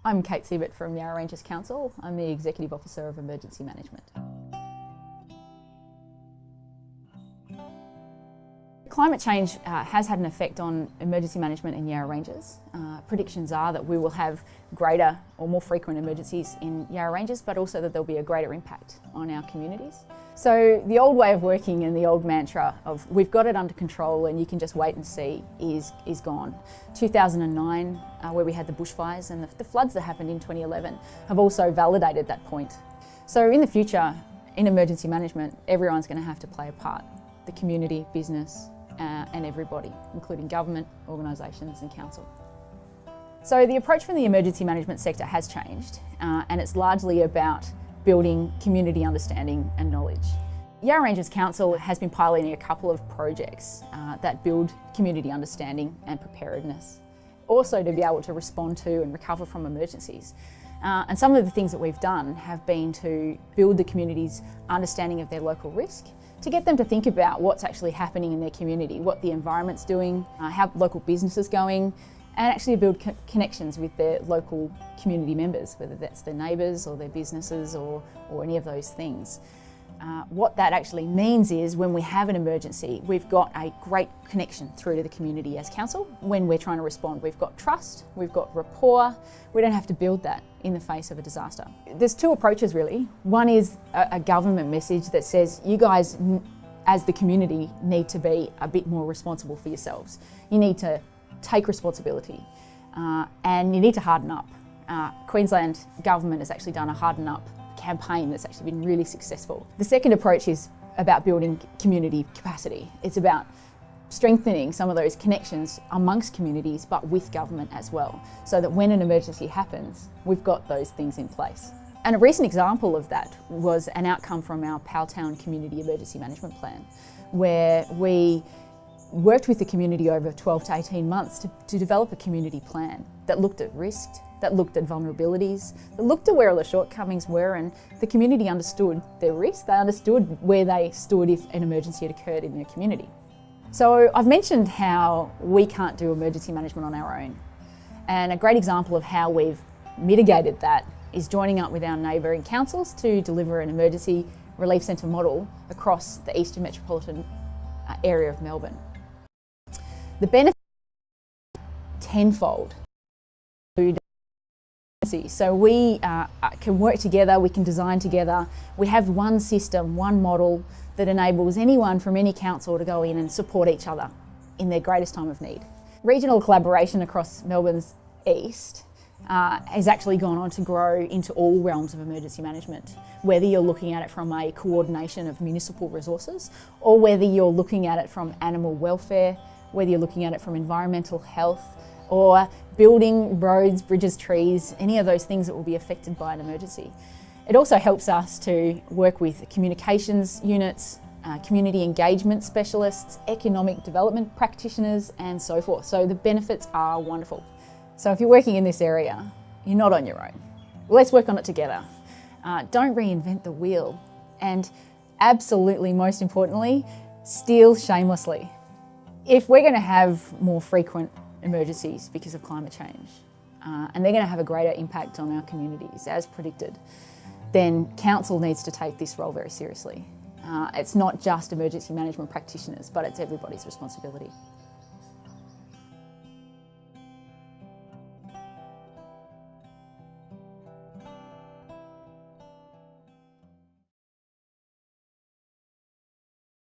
I'm Kate Siebert from Yarra Ranges Council. I'm the Executive Officer of Emergency Management. Climate change has had an effect on emergency management in Yarra Ranges. Predictions are that we will have greater or more frequent emergencies in Yarra Ranges, but also that there'll be a greater impact on our communities. So the old way of working and the old mantra of we've got it under control and you can just wait and see is gone. 2009, where we had the bushfires and the floods that happened in 2011 have also validated that point. So in the future, in emergency management, everyone's going to have to play a part. The community, business, and everybody, including government, organisations and council. So the approach from the emergency management sector has changed, and it's largely about building community understanding and knowledge. Yarra Ranges Council has been piloting a couple of projects that build community understanding and preparedness. Also to be able to respond to and recover from emergencies. And some of the things that we've done have been to build the community's understanding of their local risk, to get them to think about what's actually happening in their community, what the environment's doing, how local business is going, and actually build connections with their local community members, whether that's their neighbours or their businesses or any of those things. What that actually means is when we have an emergency, we've got a great connection through to the community as council. When we're trying to respond, we've got trust, we've got rapport. We don't have to build that in the face of a disaster. There's two approaches really. One is a government message that says you guys as the community need to be a bit more responsible for yourselves. You need to take responsibility and you need to harden up. Queensland government has actually done a harden up campaign that's actually been really successful. The second approach is about building community capacity. It's about strengthening some of those connections amongst communities but with government as well, so that when an emergency happens, we've got those things in place. And a recent example of that was an outcome from our Powelltown Community Emergency Management Plan, where we worked with the community over 12 to 18 months to develop a community plan that looked at risk, that looked at vulnerabilities, that looked at where all the shortcomings were, and the community understood their risk, they understood where they stood if an emergency had occurred in their community. So I've mentioned how we can't do emergency management on our own, and a great example of how we've mitigated that is joining up with our neighbouring councils to deliver an emergency relief centre model across the eastern metropolitan area of Melbourne. The benefit is tenfold. So we can work together, we can design together. We have one system, one model that enables anyone from any council to go in and support each other in their greatest time of need. Regional collaboration across Melbourne's east has actually gone on to grow into all realms of emergency management, whether you're looking at it from a coordination of municipal resources or whether you're looking at it from animal welfare, whether you're looking at it from environmental health, or building roads, bridges, trees, any of those things that will be affected by an emergency. It also helps us to work with communications units, community engagement specialists, economic development practitioners, and so forth. So the benefits are wonderful. So if you're working in this area, you're not on your own. Let's work on it together. Don't reinvent the wheel. And absolutely, most importantly, steal shamelessly. If we're going to have more frequent emergencies because of climate change, and they're going to have a greater impact on our communities as predicted, then council needs to take this role very seriously. It's not just emergency management practitioners, but it's everybody's responsibility.